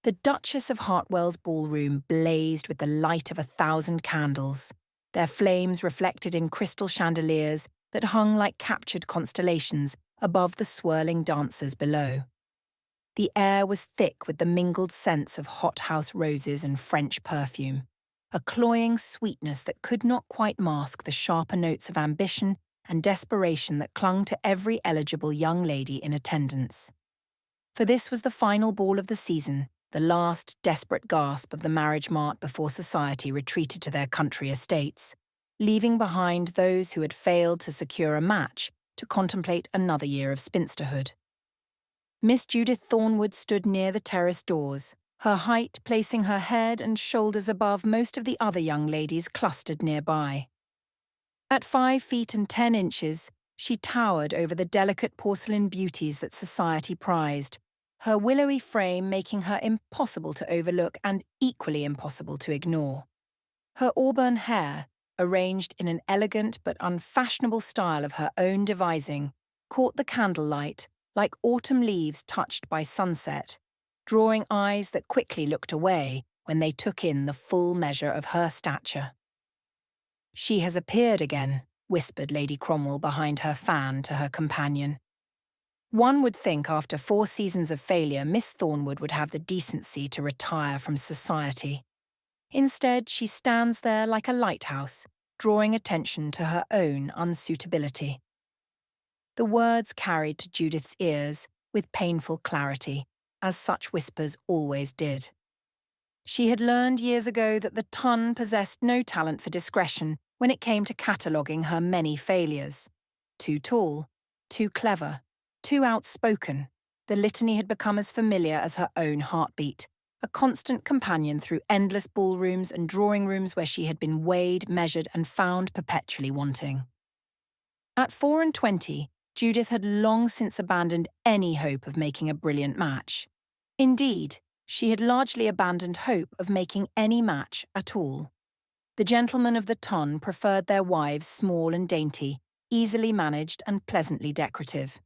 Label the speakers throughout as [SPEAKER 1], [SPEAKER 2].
[SPEAKER 1] The Duchess of Hartwell's ballroom blazed with the light of 1,000 candles, their flames reflected in crystal chandeliers that hung like captured constellations above the swirling dancers below. The air was thick with the mingled scents of hothouse roses and French perfume, a cloying sweetness that could not quite mask the sharper notes of ambition and desperation that clung to every eligible young lady in attendance. For this was the final ball of the season, the last desperate gasp of the marriage mart before society retreated to their country estates, leaving behind those who had failed to secure a match to contemplate another year of spinsterhood. Miss Judith Thornwood stood near the terrace doors, her height placing her head and shoulders above most of the other young ladies clustered nearby. At 5 feet and 10 inches, she towered over the delicate porcelain beauties that society prized, her willowy frame making her impossible to overlook and equally impossible to ignore. Her auburn hair, arranged in an elegant but unfashionable style of her own devising, caught the candlelight like autumn leaves touched by sunset, drawing eyes that quickly looked away when they took in the full measure of her stature. "She has appeared again," whispered Lady Cromwell behind her fan to her companion. One would think after 4 seasons of failure Miss Thornwood would have the decency to retire from society. Instead, she stands there like a lighthouse, drawing attention to her own unsuitability. The words carried to Judith's ears with painful clarity, as such whispers always did. She had learned years ago that the Ton possessed no talent for discretion when it came to cataloguing her many failures. Too tall, too clever, too outspoken, the litany had become as familiar as her own heartbeat, a constant companion through endless ballrooms and drawing rooms where she had been weighed, measured, and found perpetually wanting. At 24, Judith had long since abandoned any hope of making a brilliant match. Indeed, she had largely abandoned hope of making any match at all. The gentlemen of the Ton preferred their wives small and dainty, easily managed and pleasantly decorative.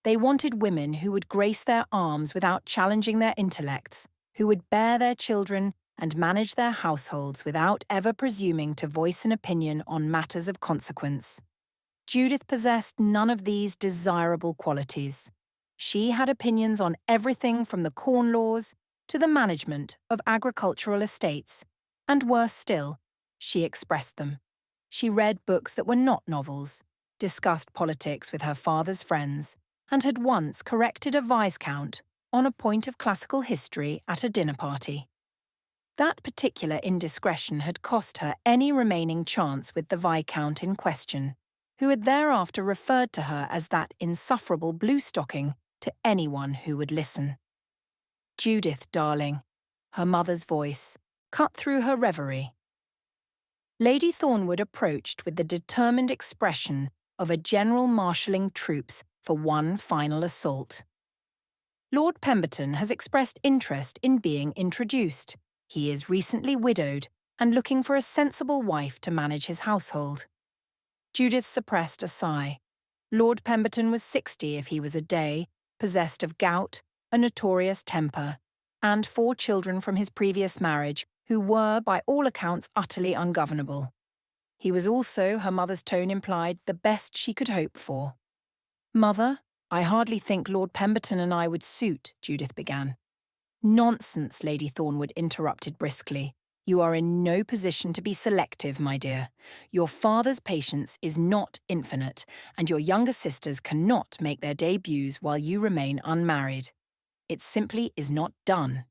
[SPEAKER 1] They wanted women who would grace their arms without challenging their intellects, who would bear their children and manage their households without ever presuming to voice an opinion on matters of consequence. Judith possessed none of these desirable qualities. She had opinions on everything from the corn laws to the management of agricultural estates, and worse still, she expressed them. She read books that were not novels, discussed politics with her father's friends, and had once corrected a Viscount on a point of classical history at a dinner party. That particular indiscretion had cost her any remaining chance with the Viscount in question, who had thereafter referred to her as that insufferable blue-stocking to anyone who would listen. "Judith, darling," her mother's voice, cut through her reverie. Lady Thornwood approached with the determined expression of a general marshalling troops for one final assault. "Lord Pemberton has expressed interest in being introduced. He is recently widowed and looking for a sensible wife to manage his household." Judith suppressed a sigh. Lord Pemberton was 60 if he was a day, possessed of gout, a notorious temper, and 4 children from his previous marriage who were, by all accounts, utterly ungovernable. He was also, her mother's tone implied, the best she could hope for. "Mother, I hardly think Lord Pemberton and I would suit," Judith began. "Nonsense," Lady Thornwood interrupted briskly. "You are in no position to be selective, my dear. Your father's patience is not infinite, and your younger sisters cannot make their debuts while you remain unmarried. It simply is not done."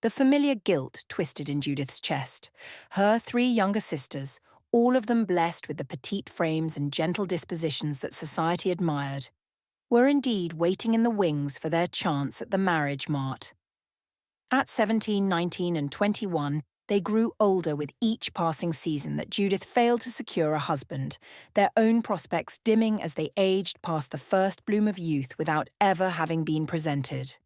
[SPEAKER 1] The familiar guilt twisted in Judith's chest. Her 3 younger sisters, all of them blessed with the petite frames and gentle dispositions that society admired, were indeed waiting in the wings for their chance at the marriage mart. At 17, 19, and 21, they grew older with each passing season that Judith failed to secure a husband, their own prospects dimming as they aged past the first bloom of youth without ever having been presented.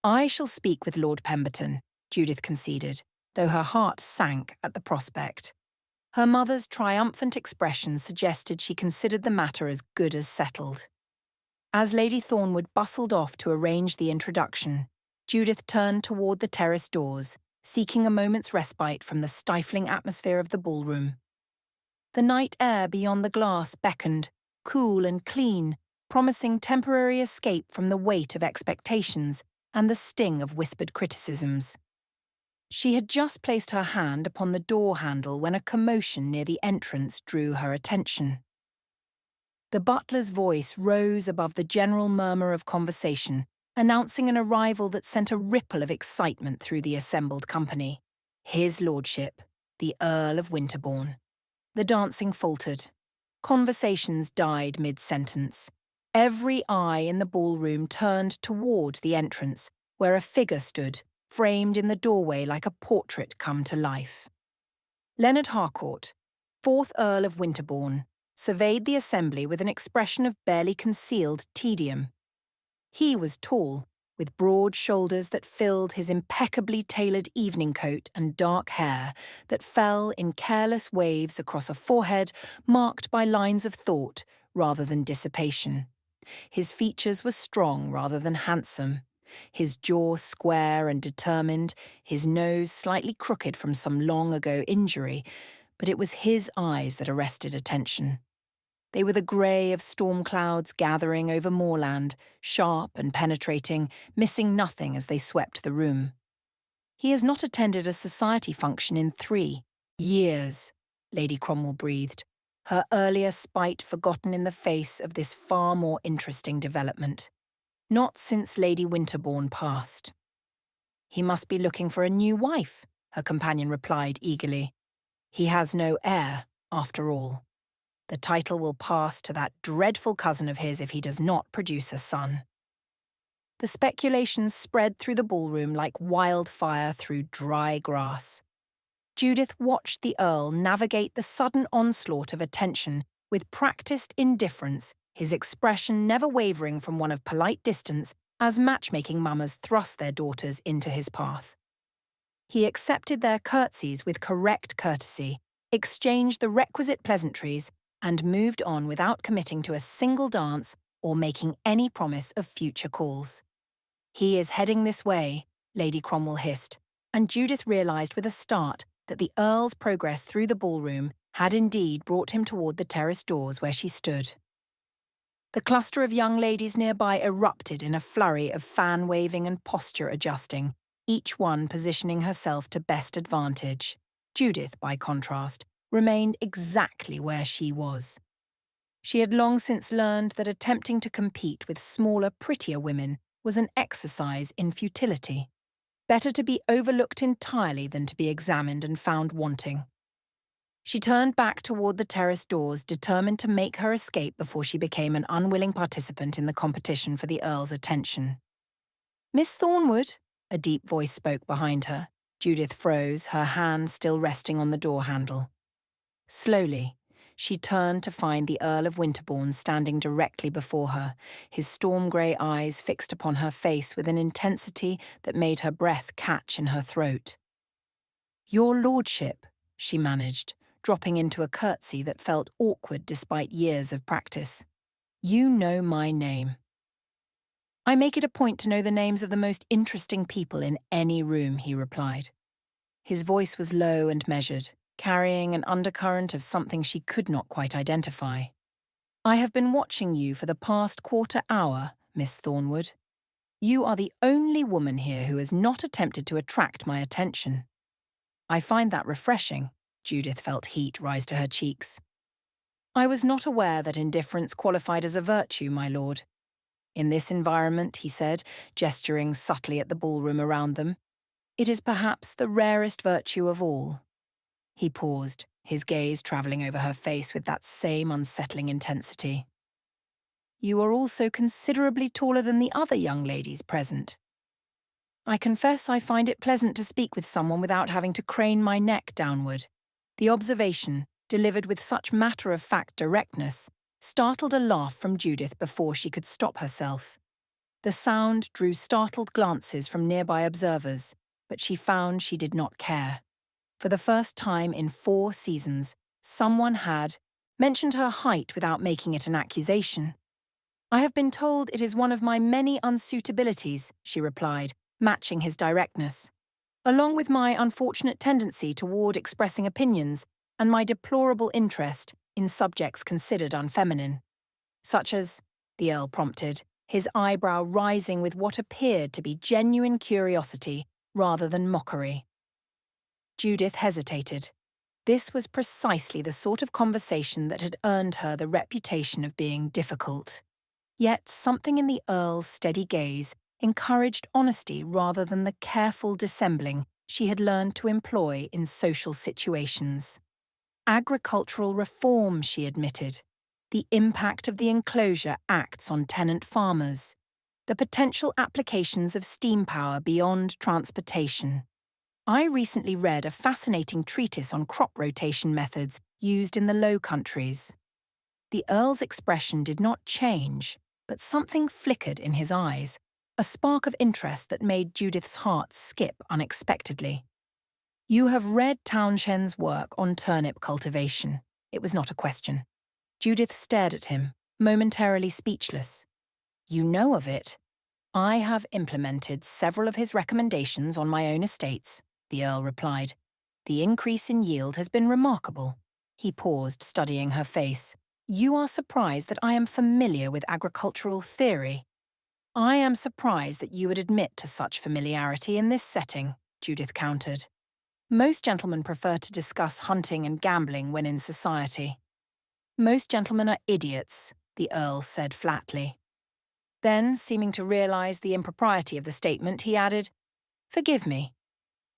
[SPEAKER 1] "I shall speak with Lord Pemberton," Judith conceded, though her heart sank at the prospect. Her mother's triumphant expression suggested she considered the matter as good as settled. As Lady Thornwood bustled off to arrange the introduction, Judith turned toward the terrace doors, seeking a moment's respite from the stifling atmosphere of the ballroom. The night air beyond the glass beckoned, cool and clean, promising temporary escape from the weight of expectations and the sting of whispered criticisms. She had just placed her hand upon the door handle when a commotion near the entrance drew her attention. The butler's voice rose above the general murmur of conversation, announcing an arrival that sent a ripple of excitement through the assembled company. His lordship, the Earl of Winterbourne. The dancing faltered. Conversations died mid-sentence. Every eye in the ballroom turned toward the entrance, where a figure stood, framed in the doorway like a portrait come to life. Leonard Harcourt, 4th Earl of Winterbourne, surveyed the assembly with an expression of barely concealed tedium. He was tall, with broad shoulders that filled his impeccably tailored evening coat and dark hair that fell in careless waves across a forehead marked by lines of thought rather than dissipation. His features were strong rather than handsome, his jaw square and determined, his nose slightly crooked from some long-ago injury, but it was his eyes that arrested attention. They were the grey of storm clouds gathering over moorland, sharp and penetrating, missing nothing as they swept the room. He has not attended a society function in 3 years, Lady Cromwell breathed, her earlier spite forgotten in the face of this far more interesting development. Not since Lady Winterbourne passed. He must be looking for a new wife, her companion replied eagerly. He has no heir, after all. The title will pass to that dreadful cousin of his if he does not produce a son. The speculations spread through the ballroom like wildfire through dry grass. Judith watched the Earl navigate the sudden onslaught of attention with practiced indifference, his expression never wavering from one of polite distance as matchmaking mammas thrust their daughters into his path. He accepted their curtsies with correct courtesy, exchanged the requisite pleasantries, and moved on without committing to a single dance or making any promise of future calls. He is heading this way, Lady Cromwell hissed, and Judith realised with a start that the Earl's progress through the ballroom had indeed brought him toward the terrace doors where she stood. The cluster of young ladies nearby erupted in a flurry of fan-waving and posture-adjusting, each one positioning herself to best advantage. Judith, by contrast, remained exactly where she was. She had long since learned that attempting to compete with smaller, prettier women was an exercise in futility. Better to be overlooked entirely than to be examined and found wanting. She turned back toward the terrace doors, determined to make her escape before she became an unwilling participant in the competition for the Earl's attention. "Miss Thornwood," a deep voice spoke behind her. Judith froze, her hand still resting on the door handle. Slowly, she turned to find the Earl of Winterbourne standing directly before her, his storm-grey eyes fixed upon her face with an intensity that made her breath catch in her throat. "Your lordship," she managed, dropping into a curtsy that felt awkward despite years of practice. "You know my name." "I make it a point to know the names of the most interesting people in any room," he replied. His voice was low and measured, carrying an undercurrent of something she could not quite identify. "I have been watching you for the past quarter hour, Miss Thornwood. You are the only woman here who has not attempted to attract my attention. I find that refreshing." Judith felt heat rise to her cheeks. "I was not aware that indifference qualified as a virtue, my lord." "In this environment," he said, gesturing subtly at the ballroom around them, "it is perhaps the rarest virtue of all." He paused, his gaze travelling over her face with that same unsettling intensity. "You are also considerably taller than the other young ladies present. I confess I find it pleasant to speak with someone without having to crane my neck downward." The observation, delivered with such matter-of-fact directness, startled a laugh from Judith before she could stop herself. The sound drew startled glances from nearby observers, but she found she did not care. For the first time in 4 seasons, someone had mentioned her height without making it an accusation. "I have been told it is one of my many unsuitabilities," she replied, matching his directness, along with my unfortunate tendency toward expressing opinions and my deplorable interest in subjects considered unfeminine. Such as, the Earl prompted, his eyebrow rising with what appeared to be genuine curiosity rather than mockery. Judith hesitated. This was precisely the sort of conversation that had earned her the reputation of being difficult. Yet something in the Earl's steady gaze encouraged honesty rather than the careful dissembling she had learned to employ in social situations. Agricultural reform, she admitted. The impact of the enclosure acts on tenant farmers. The potential applications of steam power beyond transportation. I recently read a fascinating treatise on crop rotation methods used in the Low Countries. The Earl's expression did not change, but something flickered in his eyes, a spark of interest that made Judith's heart skip unexpectedly. You have read Townshend's work on turnip cultivation. It was not a question. Judith stared at him, momentarily speechless. You know of it? I have implemented several of his recommendations on my own estates, the Earl replied. The increase in yield has been remarkable. He paused, studying her face. You are surprised that I am familiar with agricultural theory. I am surprised that you would admit to such familiarity in this setting, Judith countered. Most gentlemen prefer to discuss hunting and gambling when in society. Most gentlemen are idiots, the Earl said flatly. Then, seeming to realize the impropriety of the statement, he added, Forgive me.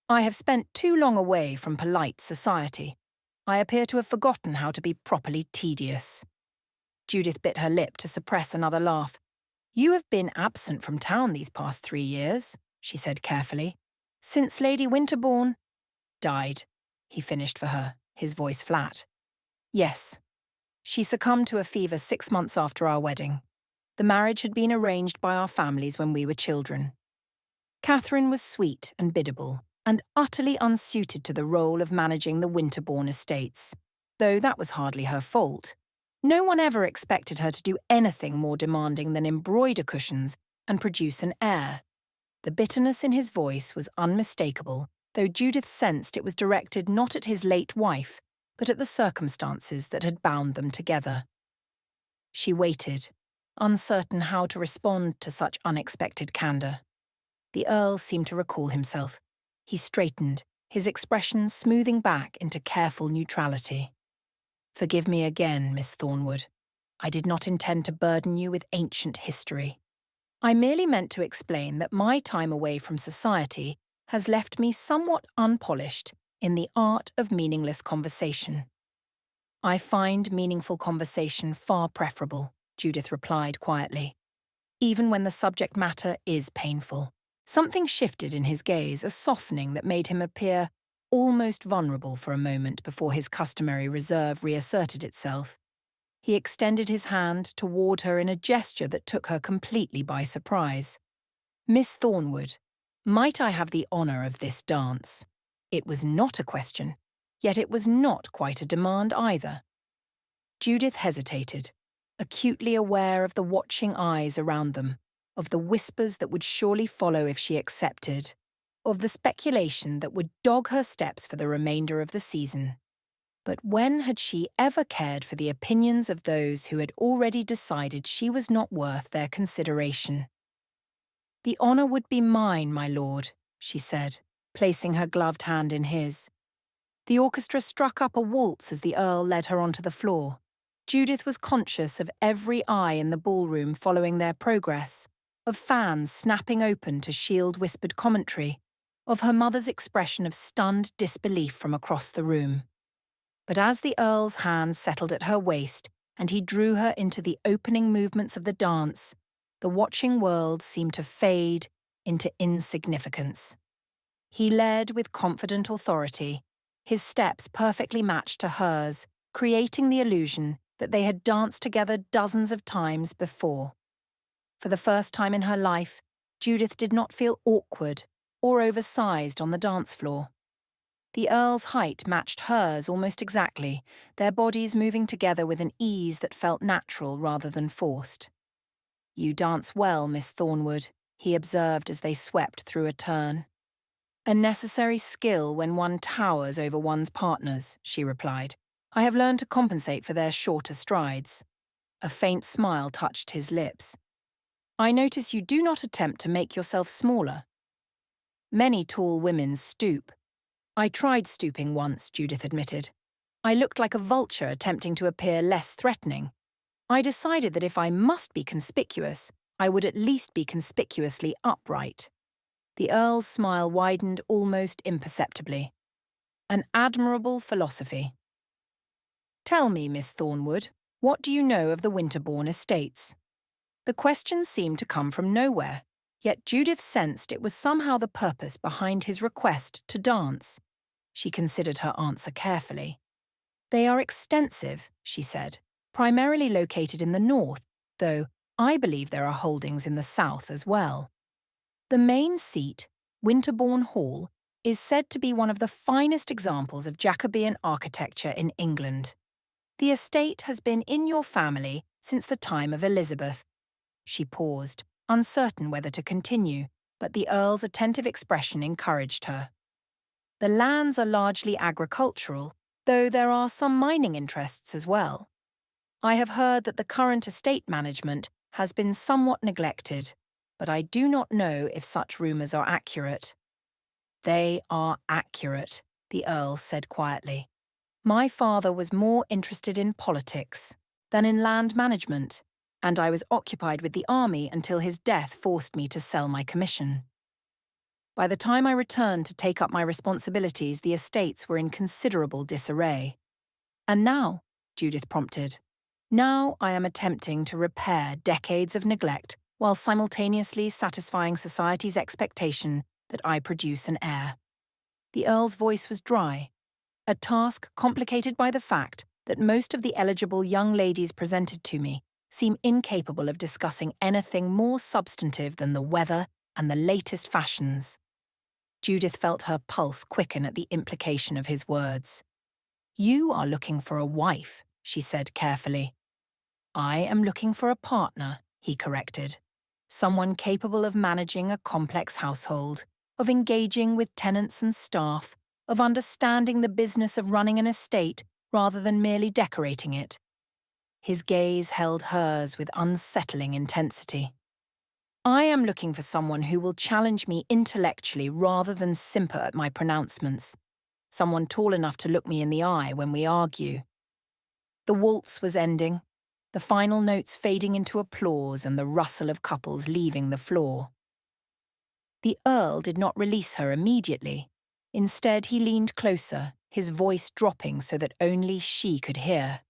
[SPEAKER 1] I have spent too long away from polite society. I appear to have forgotten how to be properly tedious. Judith bit her lip to suppress another laugh. You have been absent from town these past 3 years, she said carefully. Since Lady Winterbourne died, he finished for her, his voice flat. Yes. She succumbed to a fever 6 months after our wedding. The marriage had been arranged by our families when we were children. Catherine was sweet and biddable, and utterly unsuited to the role of managing the Winterbourne estates, though that was hardly her fault. No one ever expected her to do anything more demanding than embroider cushions and produce an heir. The bitterness in his voice was unmistakable, though Judith sensed it was directed not at his late wife, but at the circumstances that had bound them together. She waited, uncertain how to respond to such unexpected candour. The Earl seemed to recall himself. He straightened, his expression smoothing back into careful neutrality. Forgive me again, Miss Thornwood. I did not intend to burden you with ancient history. I merely meant to explain that my time away from society has left me somewhat unpolished in the art of meaningless conversation. I find meaningful conversation far preferable, Judith replied quietly. Even when the subject matter is painful. Something shifted in his gaze, a softening that made him appear almost vulnerable for a moment before his customary reserve reasserted itself. He extended his hand toward her in a gesture that took her completely by surprise. Miss Thornwood, might I have the honour of this dance? It was not a question, yet it was not quite a demand either. Judith hesitated, acutely aware of the watching eyes around them, of the whispers that would surely follow if she accepted, of the speculation that would dog her steps for the remainder of the season. But when had she ever cared for the opinions of those who had already decided she was not worth their consideration? The honour would be mine, my lord, she said, placing her gloved hand in his. The orchestra struck up a waltz as the Earl led her onto the floor. Judith was conscious of every eye in the ballroom following their progress, of fans snapping open to shield whispered commentary, of her mother's expression of stunned disbelief from across the room. But as the Earl's hand settled at her waist and he drew her into the opening movements of the dance, the watching world seemed to fade into insignificance. He led with confident authority, his steps perfectly matched to hers, creating the illusion that they had danced together dozens of times before. For the first time in her life, Judith did not feel awkward or oversized on the dance floor. The Earl's height matched hers almost exactly, their bodies moving together with an ease that felt natural rather than forced. You dance well, Miss Thornwood, he observed as they swept through a turn. A necessary skill when one towers over one's partners, she replied. I have learned to compensate for their shorter strides. A faint smile touched his lips. I notice you do not attempt to make yourself smaller. Many tall women stoop. I tried stooping once, Judith admitted. I looked like a vulture attempting to appear less threatening. I decided that if I must be conspicuous, I would at least be conspicuously upright. The Earl's smile widened almost imperceptibly. An admirable philosophy. Tell me, Miss Thornwood, what do you know of the Winterbourne estates? The question seemed to come from nowhere, yet Judith sensed it was somehow the purpose behind his request to dance. She considered her answer carefully. They are extensive, she said, primarily located in the north, though I believe there are holdings in the south as well. The main seat, Winterbourne Hall, is said to be one of the finest examples of Jacobean architecture in England. The estate has been in your family since the time of Elizabeth. She paused, uncertain whether to continue, but the Earl's attentive expression encouraged her. The lands are largely agricultural, though there are some mining interests as well. I have heard that the current estate management has been somewhat neglected, but I do not know if such rumours are accurate. They are accurate, the Earl said quietly. My father was more interested in politics than in land management, and I was occupied with the army until his death forced me to sell my commission. By the time I returned to take up my responsibilities, the estates were in considerable disarray. And now, Judith prompted, now I am attempting to repair decades of neglect while simultaneously satisfying society's expectation that I produce an heir. The Earl's voice was dry, a task complicated by the fact that most of the eligible young ladies presented to me seem incapable of discussing anything more substantive than the weather and the latest fashions. Judith felt her pulse quicken at the implication of his words. You are looking for a wife, she said carefully. I am looking for a partner, he corrected. Someone capable of managing a complex household, of engaging with tenants and staff, of understanding the business of running an estate rather than merely decorating it. His gaze held hers with unsettling intensity. I am looking for someone who will challenge me intellectually rather than simper at my pronouncements. Someone tall enough to look me in the eye when we argue. The waltz was ending, the final notes fading into applause and the rustle of couples leaving the floor. The Earl did not release her immediately. Instead, he leaned closer, his voice dropping so that only she could hear.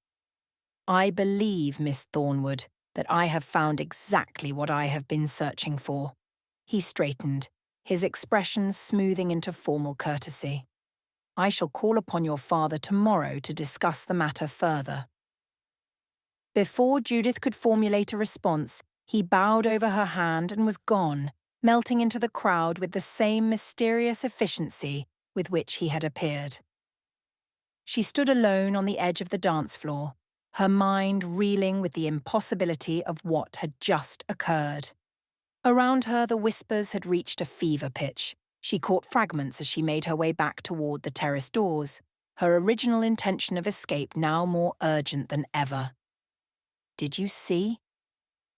[SPEAKER 1] I believe, Miss Thornwood, that I have found exactly what I have been searching for. He straightened, his expression smoothing into formal courtesy. I shall call upon your father tomorrow to discuss the matter further. Before Judith could formulate a response, he bowed over her hand and was gone, melting into the crowd with the same mysterious efficiency with which he had appeared. She stood alone on the edge of the dance floor, her mind reeling with the impossibility of what had just occurred. Around her, the whispers had reached a fever pitch. She caught fragments as she made her way back toward the terrace doors, her original intention of escape now more urgent than ever. Did you see?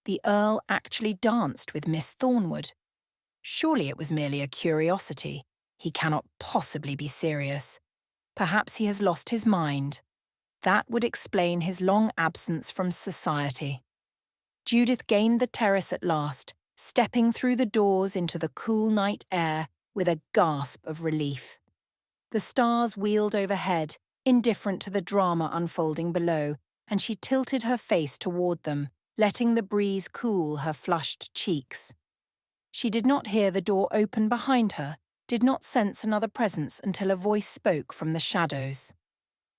[SPEAKER 1] The Earl actually danced with Miss Thornwood. Surely it was merely a curiosity. He cannot possibly be serious. Perhaps he has lost his mind. That would explain his long absence from society. Judith gained the terrace at last, stepping through the doors into the cool night air with a gasp of relief. The stars wheeled overhead, indifferent to the drama unfolding below, and she tilted her face toward them, letting the breeze cool her flushed cheeks. She did not hear the door open behind her, did not sense another presence until a voice spoke from the shadows.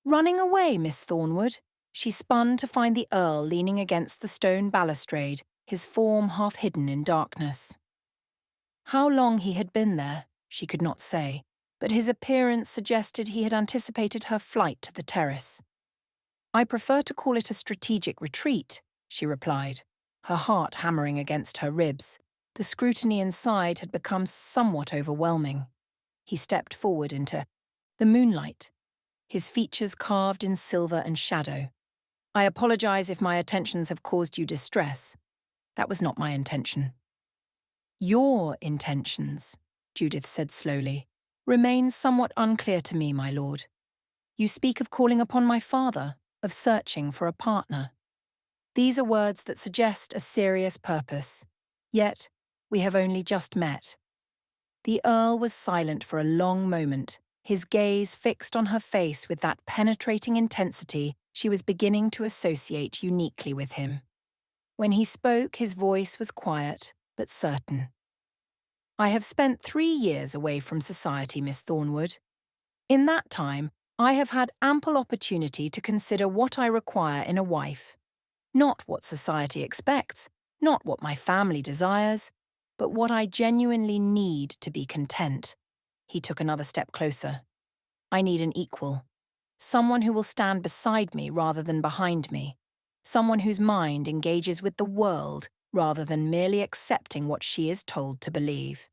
[SPEAKER 1] Running away, Miss Thornwood. She spun to find the Earl leaning against the stone balustrade, his form half hidden in darkness. How long he had been there, she could not say, but his appearance suggested he had anticipated her flight to the terrace. I prefer to call it a strategic retreat, she replied, her heart hammering against her ribs. The scrutiny inside had become somewhat overwhelming. He stepped forward into the moonlight, his features carved in silver and shadow. I apologize if my attentions have caused you distress. That was not my intention. Your intentions, Judith said slowly, remain somewhat unclear to me, my lord. You speak of calling upon my father, of searching for a partner. These are words that suggest a serious purpose, yet we have only just met. The Earl was silent for a long moment, his gaze fixed on her face with that penetrating intensity she was beginning to associate uniquely with him. When he spoke, his voice was quiet, but certain. I have spent 3 years away from society, Miss Thornwood. In that time, I have had ample opportunity to consider what I require in a wife. Not what society expects, not what my family desires, but what I genuinely need to be content. He took another step closer. I need an equal. Someone who will stand beside me rather than behind me. Someone whose mind engages with the world rather than merely accepting what she is told to believe.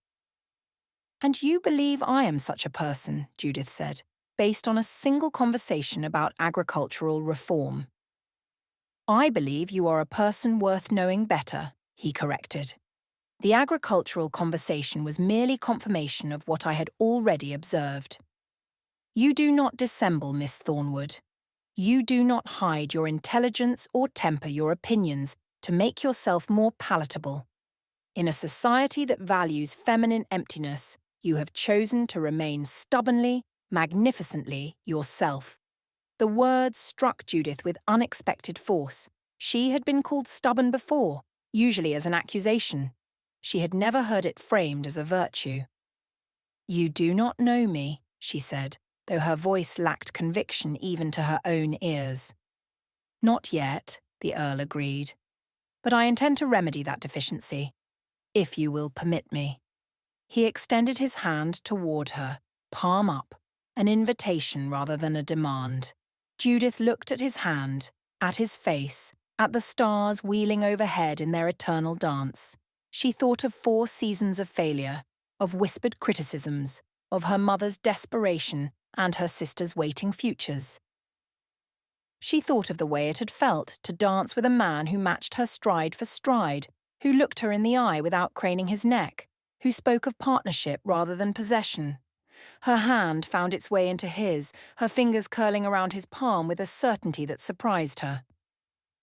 [SPEAKER 1] And you believe I am such a person, Judith said, based on a single conversation about agricultural reform. I believe you are a person worth knowing better, he corrected. The agricultural conversation was merely confirmation of what I had already observed. You do not dissemble, Miss Thornwood. You do not hide your intelligence or temper your opinions to make yourself more palatable. In a society that values feminine emptiness, you have chosen to remain stubbornly, magnificently yourself. The words struck Judith with unexpected force. She had been called stubborn before, usually as an accusation. She had never heard it framed as a virtue. You do not know me, she said, though her voice lacked conviction even to her own ears. Not yet, the Earl agreed. But I intend to remedy that deficiency, if you will permit me. He extended his hand toward her, palm up, an invitation rather than a demand. Judith looked at his hand, at his face, at the stars wheeling overhead in their eternal dance. She thought of 4 seasons of failure, of whispered criticisms, of her mother's desperation and her sister's waiting futures. She thought of the way it had felt to dance with a man who matched her stride for stride, who looked her in the eye without craning his neck, who spoke of partnership rather than possession. Her hand found its way into his, her fingers curling around his palm with a certainty that surprised her.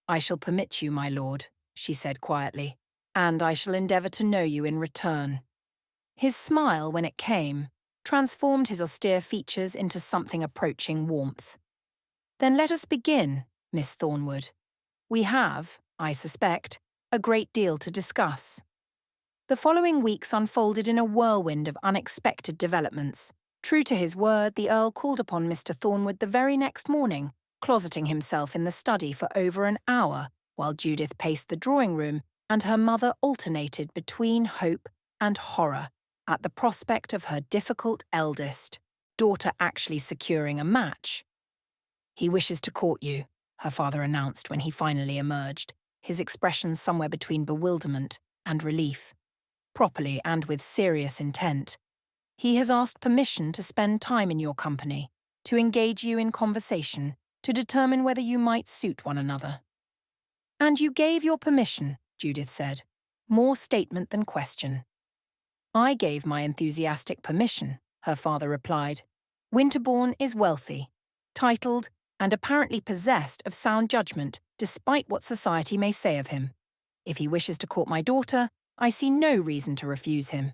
[SPEAKER 1] I shall permit you, my lord, she said quietly, and I shall endeavour to know you in return. His smile, when it came, transformed his austere features into something approaching warmth. Then let us begin, Miss Thornwood. We have, I suspect, a great deal to discuss. The following weeks unfolded in a whirlwind of unexpected developments. True to his word, the Earl called upon Mr. Thornwood the very next morning, closeting himself in the study for over an hour, while Judith paced the drawing room and her mother alternated between hope and horror at the prospect of her difficult eldest daughter actually securing a match. He wishes to court you, her father announced when he finally emerged, his expression somewhere between bewilderment and relief. Properly and with serious intent. He has asked permission to spend time in your company, to engage you in conversation, to determine whether you might suit one another. And you gave your permission, Judith said, more statement than question. I gave my enthusiastic permission, her father replied. Winterbourne is wealthy, titled, and apparently possessed of sound judgment, despite what society may say of him. If he wishes to court my daughter, I see no reason to refuse him.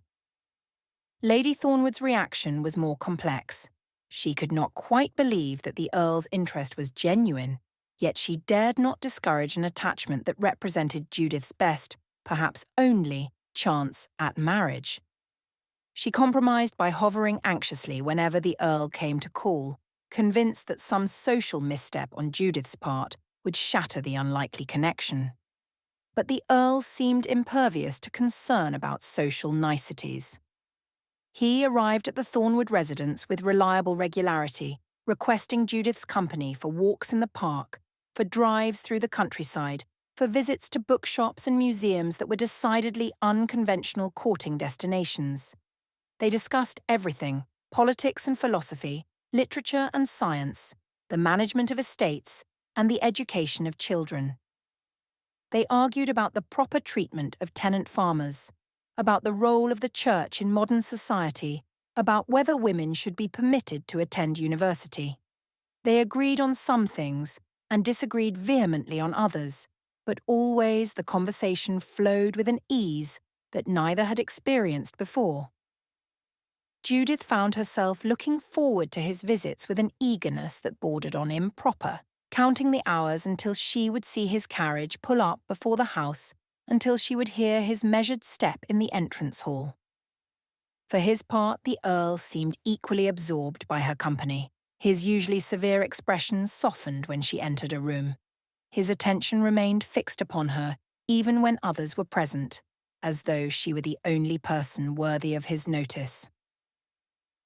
[SPEAKER 1] Lady Thornwood's reaction was more complex. She could not quite believe that the Earl's interest was genuine, yet she dared not discourage an attachment that represented Judith's best, perhaps only, chance at marriage. She compromised by hovering anxiously whenever the Earl came to call, convinced that some social misstep on Judith's part would shatter the unlikely connection. But the Earl seemed impervious to concern about social niceties. He arrived at the Thornwood residence with reliable regularity, requesting Judith's company for walks in the park, for drives through the countryside, for visits to bookshops and museums that were decidedly unconventional courting destinations. They discussed everything: politics and philosophy, literature and science, the management of estates, and the education of children. They argued about the proper treatment of tenant farmers, about the role of the church in modern society, about whether women should be permitted to attend university. They agreed on some things and disagreed vehemently on others, but always the conversation flowed with an ease that neither had experienced before. Judith found herself looking forward to his visits with an eagerness that bordered on improper, counting the hours until she would see his carriage pull up before the house, until she would hear his measured step in the entrance hall. For his part, the Earl seemed equally absorbed by her company. His usually severe expressions softened when she entered a room. His attention remained fixed upon her, even when others were present, as though she were the only person worthy of his notice.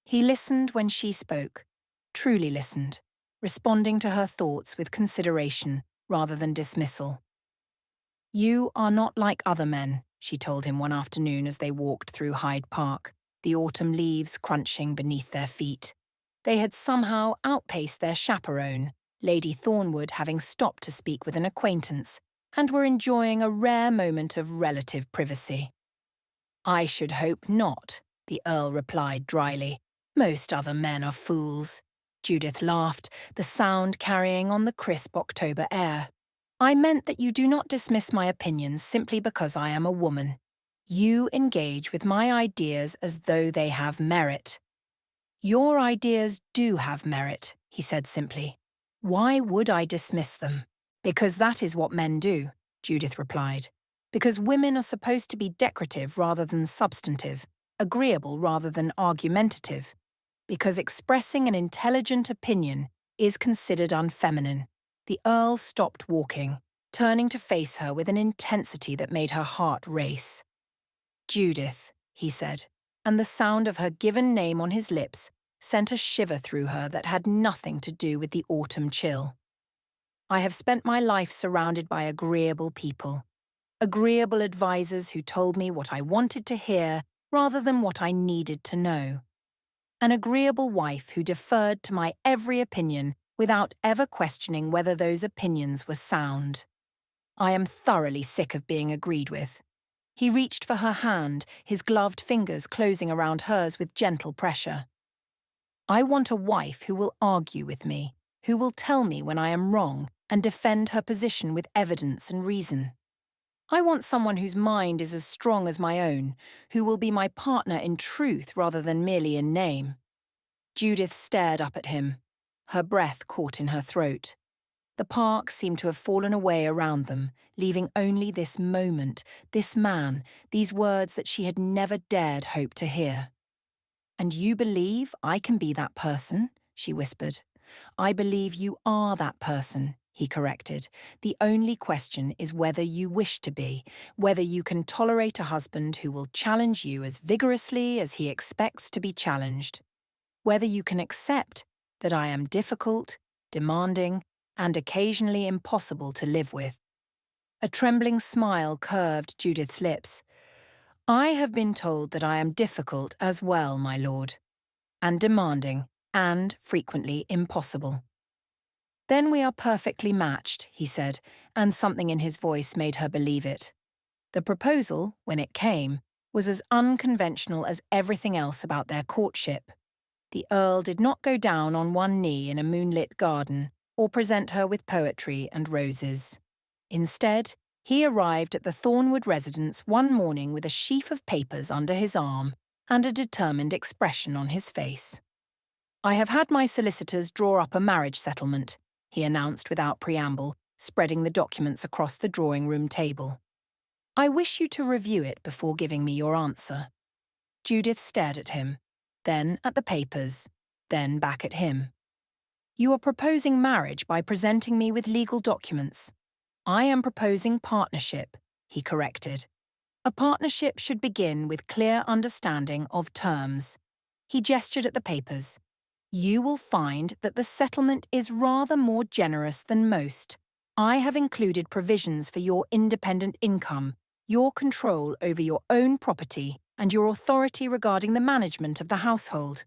[SPEAKER 1] He listened when she spoke, truly listened, responding to her thoughts with consideration rather than dismissal. "You are not like other men," she told him one afternoon as they walked through Hyde Park, the autumn leaves crunching beneath their feet. They had somehow outpaced their chaperone, Lady Thornwood having stopped to speak with an acquaintance, and were enjoying a rare moment of relative privacy. "I should hope not," the Earl replied dryly. "Most other men are fools." Judith laughed, the sound carrying on the crisp October air. "I meant that you do not dismiss my opinions simply because I am a woman. You engage with my ideas as though they have merit." "Your ideas do have merit," he said simply. "Why would I dismiss them?" "Because that is what men do," Judith replied. "Because women are supposed to be decorative rather than substantive, agreeable rather than argumentative. Because expressing an intelligent opinion is considered unfeminine." The Earl stopped walking, turning to face her with an intensity that made her heart race. "Judith," he said, and the sound of her given name on his lips sent a shiver through her that had nothing to do with the autumn chill. "I have spent my life surrounded by agreeable people, agreeable advisers who told me what I wanted to hear rather than what I needed to know. An agreeable wife who deferred to my every opinion without ever questioning whether those opinions were sound. I am thoroughly sick of being agreed with." He reached for her hand, his gloved fingers closing around hers with gentle pressure. "I want a wife who will argue with me, who will tell me when I am wrong and defend her position with evidence and reason. I want someone whose mind is as strong as my own, who will be my partner in truth rather than merely in name." Judith stared up at him, her breath caught in her throat. The park seemed to have fallen away around them, leaving only this moment, this man, these words that she had never dared hope to hear. "And you believe I can be that person?" she whispered. "I believe you are that person," he corrected. "The only question is whether you wish to be, whether you can tolerate a husband who will challenge you as vigorously as he expects to be challenged. Whether you can accept that I am difficult, demanding, and occasionally impossible to live with." A trembling smile curved Judith's lips. "I have been told that I am difficult as well, my lord, and demanding, and frequently impossible." "Then we are perfectly matched," he said, and something in his voice made her believe it. The proposal, when it came, was as unconventional as everything else about their courtship. The Earl did not go down on one knee in a moonlit garden or present her with poetry and roses. Instead, he arrived at the Thornwood residence one morning with a sheaf of papers under his arm and a determined expression on his face. "I have had my solicitors draw up a marriage settlement," he announced without preamble, spreading the documents across the drawing-room table. "I wish you to review it before giving me your answer." Judith stared at him, then at the papers, then back at him. "You are proposing marriage by presenting me with legal documents. I am proposing partnership," he corrected. "A partnership should begin with clear understanding of terms." He gestured at the papers. "You will find that the settlement is rather more generous than most. I have included provisions for your independent income, your control over your own property, and your authority regarding the management of the household.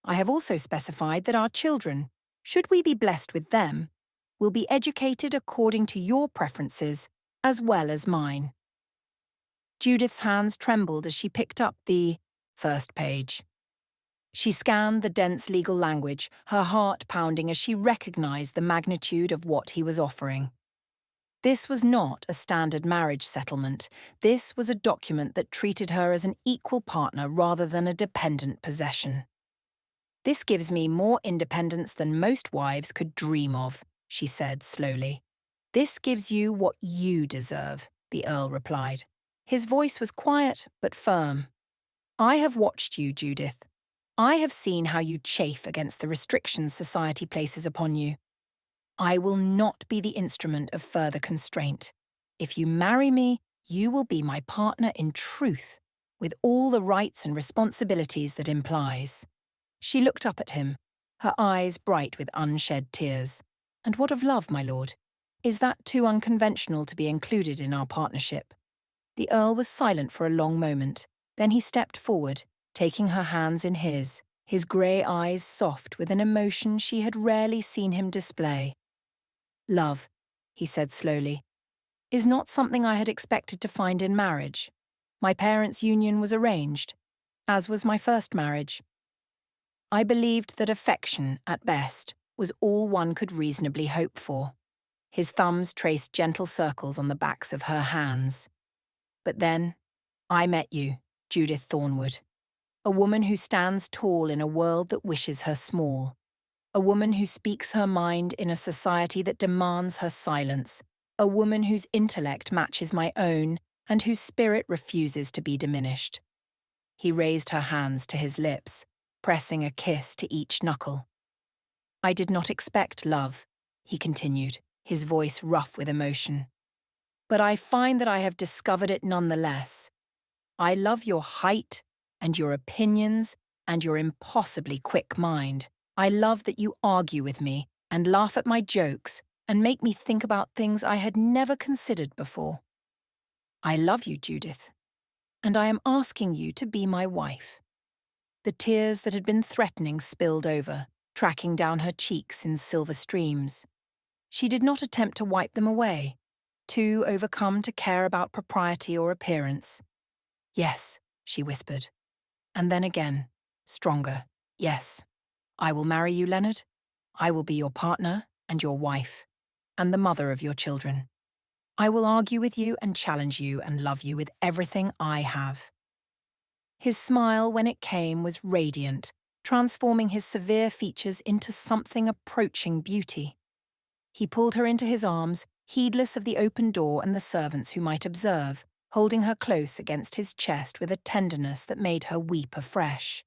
[SPEAKER 1] I have also specified that our children, should we be blessed with them, will be educated according to your preferences as well as mine. Judith's hands trembled as she picked up the first page. She scanned the dense legal language, her heart pounding as she recognized the magnitude of what he was offering. This was not a standard marriage settlement. This was a document that treated her as an equal partner rather than a dependent possession. This gives me more independence than most wives could dream of, she said slowly. This gives you what you deserve, the Earl replied. His voice was quiet but firm. I have watched you, Judith. I have seen how you chafe against the restrictions society places upon you. I will not be the instrument of further constraint. If you marry me, you will be my partner in truth, with all the rights and responsibilities that implies. She looked up at him, her eyes bright with unshed tears. And what of love, my lord? Is that too unconventional to be included in our partnership? The Earl was silent for a long moment. Then he stepped forward, taking her hands in his grey eyes soft with an emotion she had rarely seen him display. Love, he said slowly, is not something I had expected to find in marriage. My parents' union was arranged, as was my first marriage. I believed that affection, at best, was all one could reasonably hope for. His thumbs traced gentle circles on the backs of her hands. But then, I met you, Judith Thornwood. A woman who stands tall in a world that wishes her small. A woman who speaks her mind in a society that demands her silence. A woman whose intellect matches my own and whose spirit refuses to be diminished. He raised her hands to his lips, pressing a kiss to each knuckle. I did not expect love, he continued, his voice rough with emotion. But I find that I have discovered it nonetheless. I love your height and your opinions and your impossibly quick mind. I love that you argue with me and laugh at my jokes and make me think about things I had never considered before. I love you, Judith, and I am asking you to be my wife. The tears that had been threatening spilled over, tracking down her cheeks in silver streams. She did not attempt to wipe them away, too overcome to care about propriety or appearance. Yes, she whispered. And then again, stronger, yes. I will marry you, Leonard. I will be your partner and your wife, and the mother of your children. I will argue with you and challenge you and love you with everything I have. His smile, when it came, was radiant, transforming his severe features into something approaching beauty. He pulled her into his arms, heedless of the open door and the servants who might observe, holding her close against his chest with a tenderness that made her weep afresh.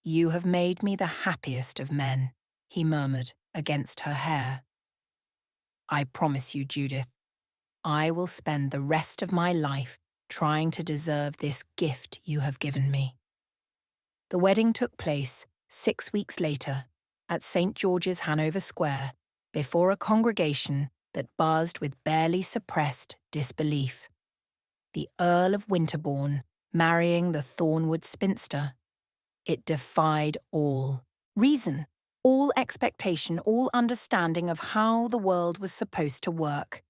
[SPEAKER 1] You have made me the happiest of men, he murmured against her hair. I promise you, Judith, I will spend the rest of my life trying to deserve this gift you have given me. The wedding took place 6 weeks later at St. George's, Hanover Square, before a congregation that buzzed with barely suppressed disbelief. The Earl of Winterbourne marrying the Thornwood spinster. It defied all reason, all expectation, all understanding of how the world was supposed to work.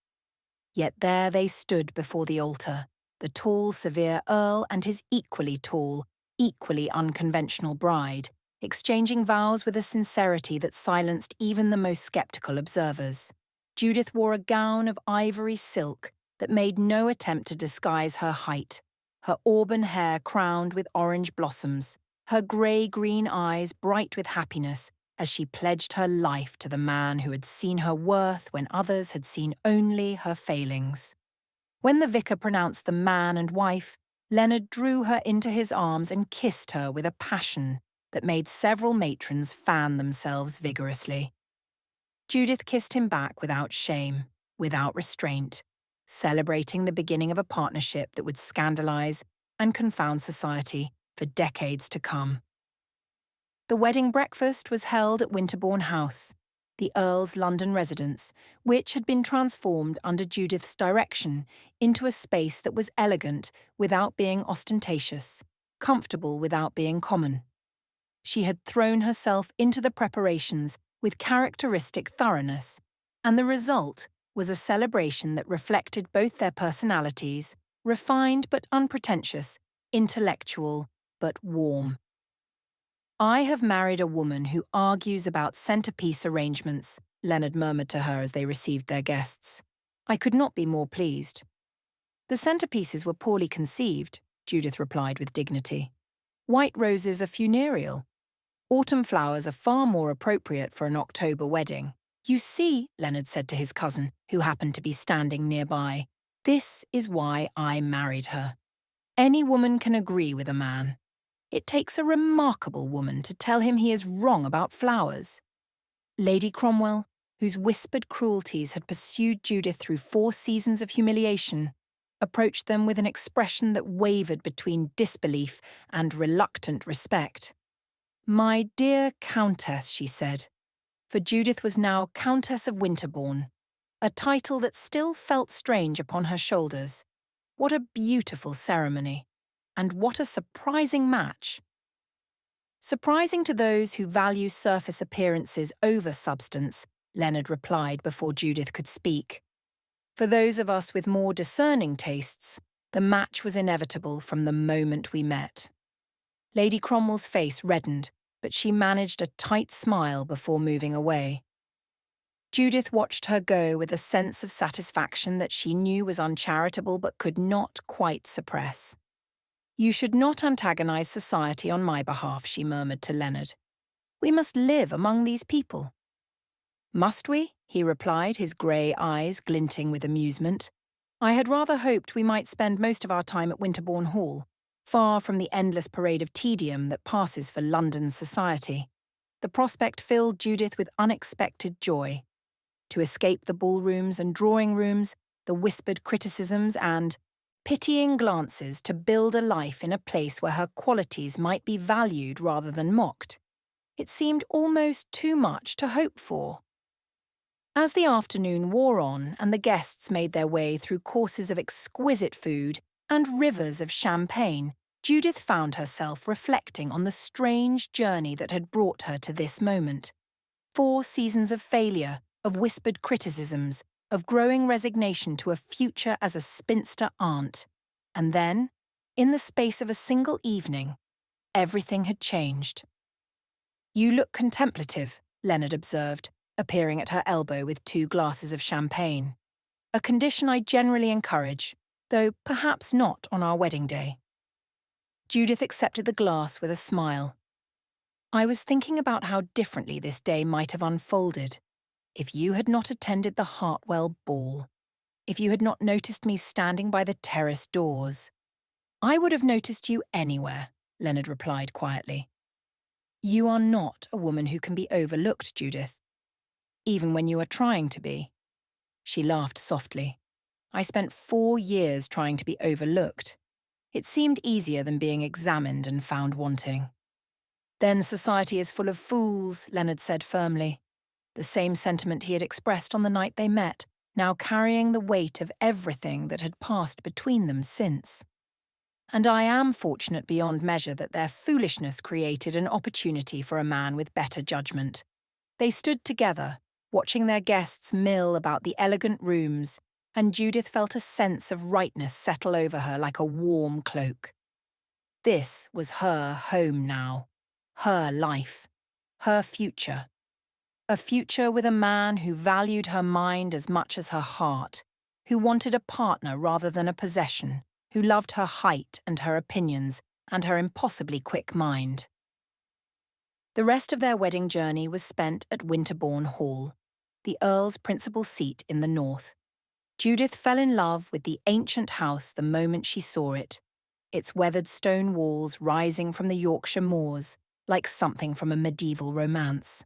[SPEAKER 1] Yet there they stood before the altar, the tall, severe Earl and his equally tall, equally unconventional bride, exchanging vows with a sincerity that silenced even the most skeptical observers. Judith wore a gown of ivory silk that made no attempt to disguise her height, her auburn hair crowned with orange blossoms, her grey-green eyes bright with happiness as she pledged her life to the man who had seen her worth when others had seen only her failings. When the vicar pronounced them man and wife, Leonard drew her into his arms and kissed her with a passion that made several matrons fan themselves vigorously. Judith kissed him back without shame, without restraint, celebrating the beginning of a partnership that would scandalize and confound society for decades to come. The wedding breakfast was held at Winterbourne House, the Earl's London residence, which had been transformed under Judith's direction into a space that was elegant without being ostentatious, comfortable without being common. She had thrown herself into the preparations with characteristic thoroughness, and the result was a celebration that reflected both their personalities, refined but unpretentious, intellectual but warm. "I have married a woman who argues about centerpiece arrangements," Leonard murmured to her as they received their guests. "I could not be more pleased." "The centerpieces were poorly conceived," Judith replied with dignity. "White roses are funereal. Autumn flowers are far more appropriate for an October wedding." "You see," Leonard said to his cousin, who happened to be standing nearby, "this is why I married her. Any woman can agree with a man. It takes a remarkable woman to tell him he is wrong about flowers." Lady Cromwell, whose whispered cruelties had pursued Judith through 4 seasons of humiliation, approached them with an expression that wavered between disbelief and reluctant respect. "My dear Countess," she said, for Judith was now Countess of Winterbourne, a title that still felt strange upon her shoulders. "What a beautiful ceremony, and what a surprising match." "Surprising to those who value surface appearances over substance," Leonard replied before Judith could speak. "For those of us with more discerning tastes, the match was inevitable from the moment we met." Lady Cromwell's face reddened, but she managed a tight smile before moving away. Judith watched her go with a sense of satisfaction that she knew was uncharitable but could not quite suppress. "You should not antagonize society on my behalf," she murmured to Leonard. "We must live among these people." "Must we?" he replied, his grey eyes glinting with amusement. "I had rather hoped we might spend most of our time at Winterbourne Hall, far from the endless parade of tedium that passes for London society." The prospect filled Judith with unexpected joy. To escape the ballrooms and drawing rooms, the whispered criticisms and pitying glances, to build a life in a place where her qualities might be valued rather than mocked. It seemed almost too much to hope for. As the afternoon wore on and the guests made their way through courses of exquisite food and rivers of champagne, Judith found herself reflecting on the strange journey that had brought her to this moment. 4 seasons of failure, of whispered criticisms, of growing resignation to a future as a spinster aunt. And then, in the space of a single evening, everything had changed. "You look contemplative," Leonard observed, appearing at her elbow with 2 glasses of champagne. "A condition I generally encourage, though perhaps not on our wedding day." Judith accepted the glass with a smile. "I was thinking about how differently this day might have unfolded if you had not attended the Hartwell ball, if you had not noticed me standing by the terrace doors." "I would have noticed you anywhere," Leonard replied quietly. "You are not a woman who can be overlooked, Judith. Even when you are trying to be." She laughed softly. "I spent 4 years trying to be overlooked. It seemed easier than being examined and found wanting." "Then society is full of fools," Leonard said firmly. The same sentiment he had expressed on the night they met, now carrying the weight of everything that had passed between them since. "And I am fortunate beyond measure that their foolishness created an opportunity for a man with better judgment." They stood together, watching their guests mill about the elegant rooms, and Judith felt a sense of rightness settle over her like a warm cloak. This was her home now, her life, her future. A future with a man who valued her mind as much as her heart, who wanted a partner rather than a possession, who loved her height and her opinions and her impossibly quick mind. The rest of their wedding journey was spent at Winterbourne Hall, the Earl's principal seat in the north. Judith fell in love with the ancient house the moment she saw it, its weathered stone walls rising from the Yorkshire moors like something from a medieval romance.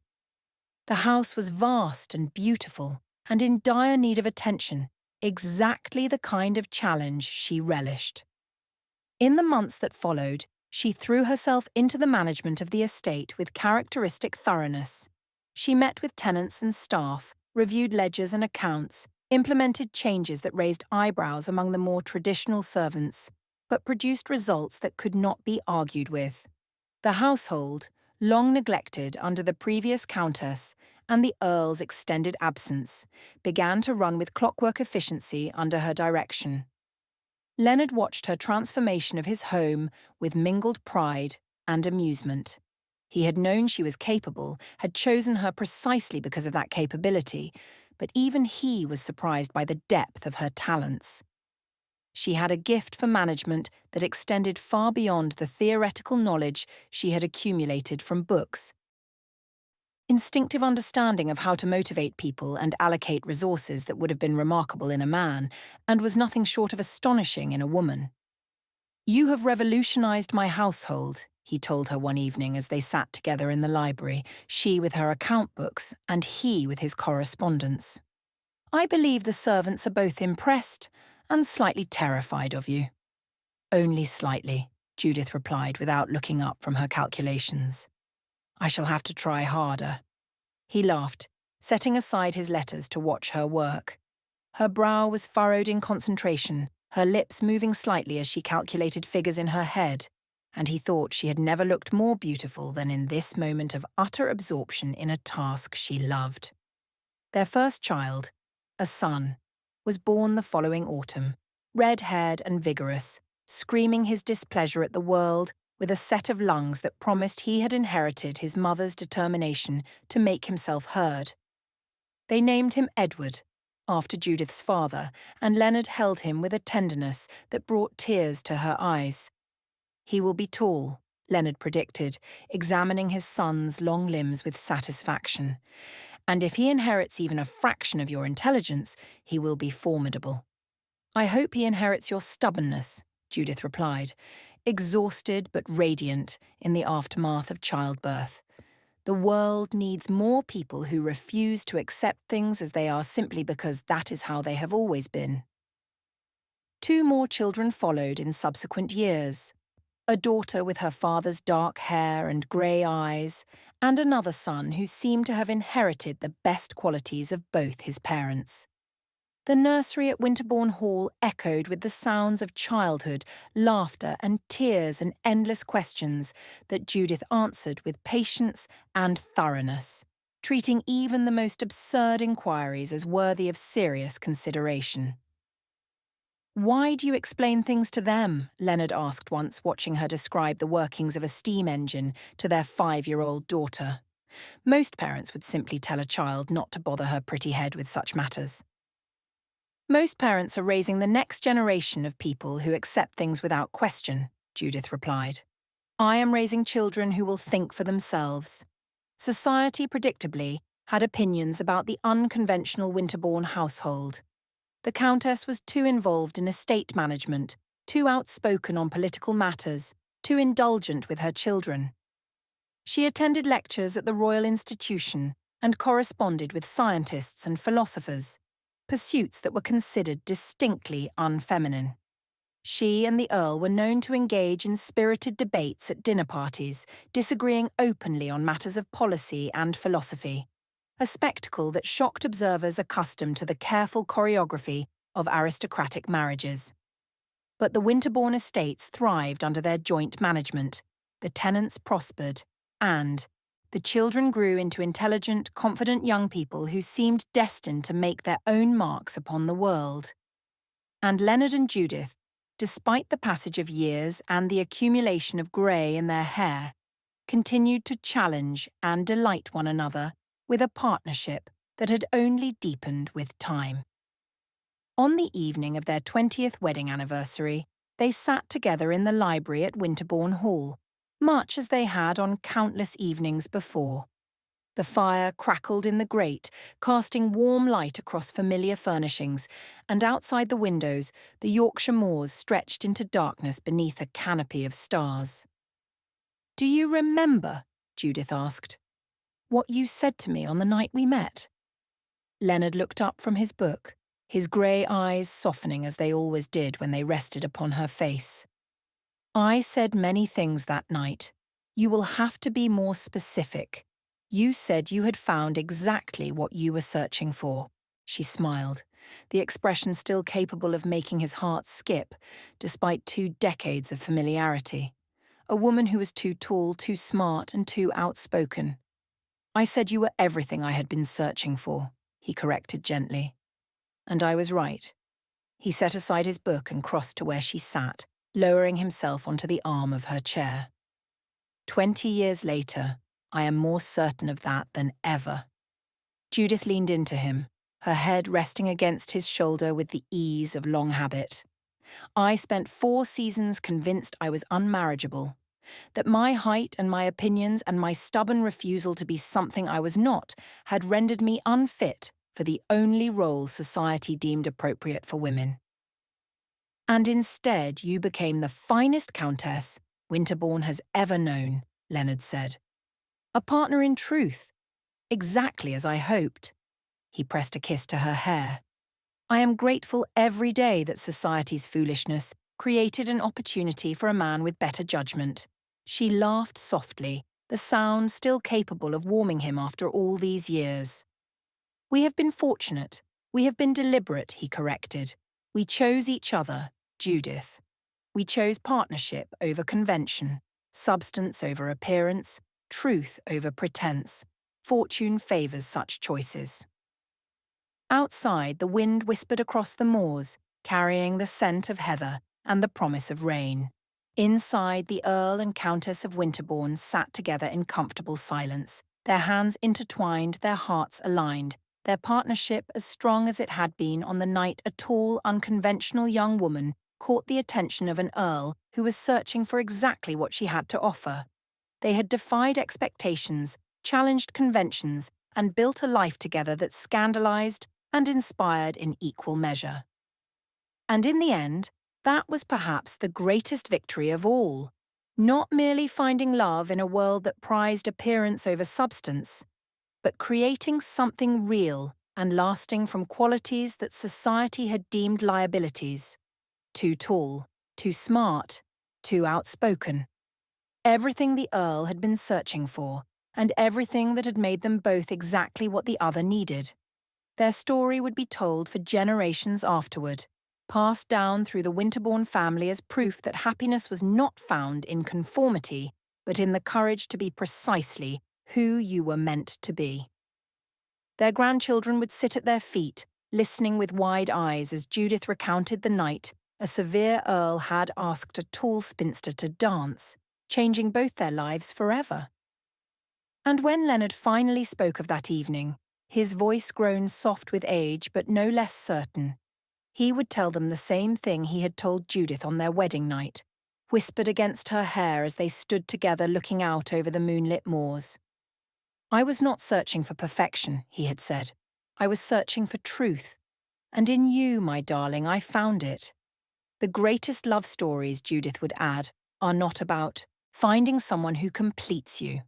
[SPEAKER 1] The house was vast and beautiful and in dire need of attention, exactly the kind of challenge she relished. In the months that followed, she threw herself into the management of the estate with characteristic thoroughness. She met with tenants and staff, reviewed ledgers and accounts, implemented changes that raised eyebrows among the more traditional servants, but produced results that could not be argued with. The household, long neglected under the previous Countess and the Earl's extended absence, began to run with clockwork efficiency under her direction. Leonard watched her transformation of his home with mingled pride and amusement. He had known she was capable, had chosen her precisely because of that capability, but even he was surprised by the depth of her talents. She had a gift for management that extended far beyond the theoretical knowledge she had accumulated from books. Instinctive understanding of how to motivate people and allocate resources that would have been remarkable in a man, and was nothing short of astonishing in a woman. "You have revolutionized my household," he told her one evening as they sat together in the library, she with her account books and he with his correspondence. "I believe the servants are both impressed and slightly terrified of you." "Only slightly," Judith replied without looking up from her calculations. "I shall have to try harder." He laughed, setting aside his letters to watch her work. Her brow was furrowed in concentration, her lips moving slightly as she calculated figures in her head, and he thought she had never looked more beautiful than in this moment of utter absorption in a task she loved. Their first child, a son, was born the following autumn, red-haired and vigorous, screaming his displeasure at the world with a set of lungs that promised he had inherited his mother's determination to make himself heard. They named him Edward, after Judith's father, and Leonard held him with a tenderness that brought tears to her eyes. "He will be tall," Leonard predicted, examining his son's long limbs with satisfaction. "And if he inherits even a fraction of your intelligence, he will be formidable." "I hope he inherits your stubbornness," Judith replied, exhausted but radiant in the aftermath of childbirth. "The world needs more people who refuse to accept things as they are simply because that is how they have always been." 2 more children followed in subsequent years. A daughter with her father's dark hair and grey eyes, and another son who seemed to have inherited the best qualities of both his parents. The nursery at Winterbourne Hall echoed with the sounds of childhood, laughter and tears and endless questions that Judith answered with patience and thoroughness, treating even the most absurd inquiries as worthy of serious consideration. "Why do you explain things to them?" Leonard asked once, watching her describe the workings of a steam engine to their 5-year-old daughter. Most parents would simply tell a child not to bother her pretty head with such matters. "Most parents are raising the next generation of people who accept things without question," Judith replied. "I am raising children who will think for themselves." Society, predictably, had opinions about the unconventional Winterbourne household. The Countess was too involved in estate management, too outspoken on political matters, too indulgent with her children. She attended lectures at the Royal Institution and corresponded with scientists and philosophers, pursuits that were considered distinctly unfeminine. She and the Earl were known to engage in spirited debates at dinner parties, disagreeing openly on matters of policy and philosophy, a spectacle that shocked observers accustomed to the careful choreography of aristocratic marriages. But the Winterbourne estates thrived under their joint management, the tenants prospered, and the children grew into intelligent, confident young people who seemed destined to make their own marks upon the world. And Leonard and Judith, despite the passage of years and the accumulation of grey in their hair, continued to challenge and delight one another with a partnership that had only deepened with time. On the evening of their 20th wedding anniversary, they sat together in the library at Winterbourne Hall, much as they had on countless evenings before. The fire crackled in the grate, casting warm light across familiar furnishings, and outside the windows, the Yorkshire moors stretched into darkness beneath a canopy of stars. "Do you remember," Judith asked, "what you said to me on the night we met?" Leonard looked up from his book, his grey eyes softening as they always did when they rested upon her face. "I said many things that night. You will have to be more specific. You said you had found exactly what you were searching for. She smiled, the expression still capable of making his heart skip, despite 2 decades of familiarity. A woman who was too tall, too smart, and too outspoken. I said you were everything I had been searching for, he corrected gently. And I was right. He set aside his book and crossed to where she sat, lowering himself onto the arm of her chair. 20 years later, I am more certain of that than ever. Judith leaned into him, her head resting against his shoulder with the ease of long habit. I spent 4 seasons convinced I was unmarriageable, that my height and my opinions and my stubborn refusal to be something I was not had rendered me unfit for the only role society deemed appropriate for women. And instead you became the finest countess Winterbourne has ever known, Leonard said. A partner in truth, exactly as I hoped. He pressed a kiss to her hair. I am grateful every day that society's foolishness created an opportunity for a man with better judgment. She laughed softly, the sound still capable of warming him after all these years. We have been fortunate. We have been deliberate, he corrected. We chose each other, Judith. We chose partnership over convention, substance over appearance, truth over pretense. Fortune favours such choices. Outside, the wind whispered across the moors, carrying the scent of heather and the promise of rain. Inside, the Earl and Countess of Winterbourne sat together in comfortable silence, their hands intertwined, their hearts aligned, their partnership as strong as it had been on the night a tall, unconventional young woman caught the attention of an earl who was searching for exactly what she had to offer. They had defied expectations, challenged conventions, and built a life together that scandalized and inspired in equal measure. And in the end, that was perhaps the greatest victory of all. Not merely finding love in a world that prized appearance over substance, but creating something real and lasting from qualities that society had deemed liabilities. Too tall, too smart, too outspoken. Everything the Earl had been searching for, and everything that had made them both exactly what the other needed. Their story would be told for generations afterward, passed down through the Winterbourne family as proof that happiness was not found in conformity, but in the courage to be precisely who you were meant to be. Their grandchildren would sit at their feet, listening with wide eyes as Judith recounted the night a severe earl had asked a tall spinster to dance, changing both their lives forever. And when Leonard finally spoke of that evening, his voice grown soft with age but no less certain, he would tell them the same thing he had told Judith on their wedding night, whispered against her hair as they stood together looking out over the moonlit moors. I was not searching for perfection, he had said. I was searching for truth. And in you, my darling, I found it. The greatest love stories, Judith would add, are not about finding someone who completes you.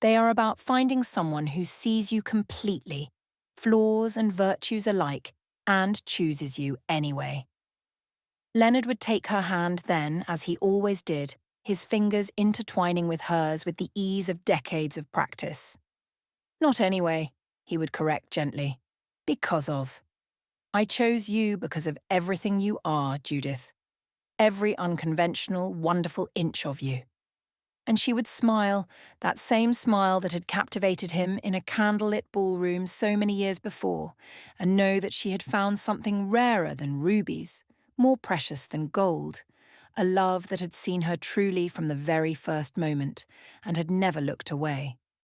[SPEAKER 1] They are about finding someone who sees you completely, flaws and virtues alike, and chooses you anyway. Leonard would take her hand then, as he always did, his fingers intertwining with hers with the ease of decades of practice. Not anyway, he would correct gently. Because of. I chose you because of everything you are, Judith. Every unconventional, wonderful inch of you. And she would smile, that same smile that had captivated him in a candlelit ballroom so many years before, and know that she had found something rarer than rubies, more precious than gold, a love that had seen her truly from the very first moment, and had never looked away.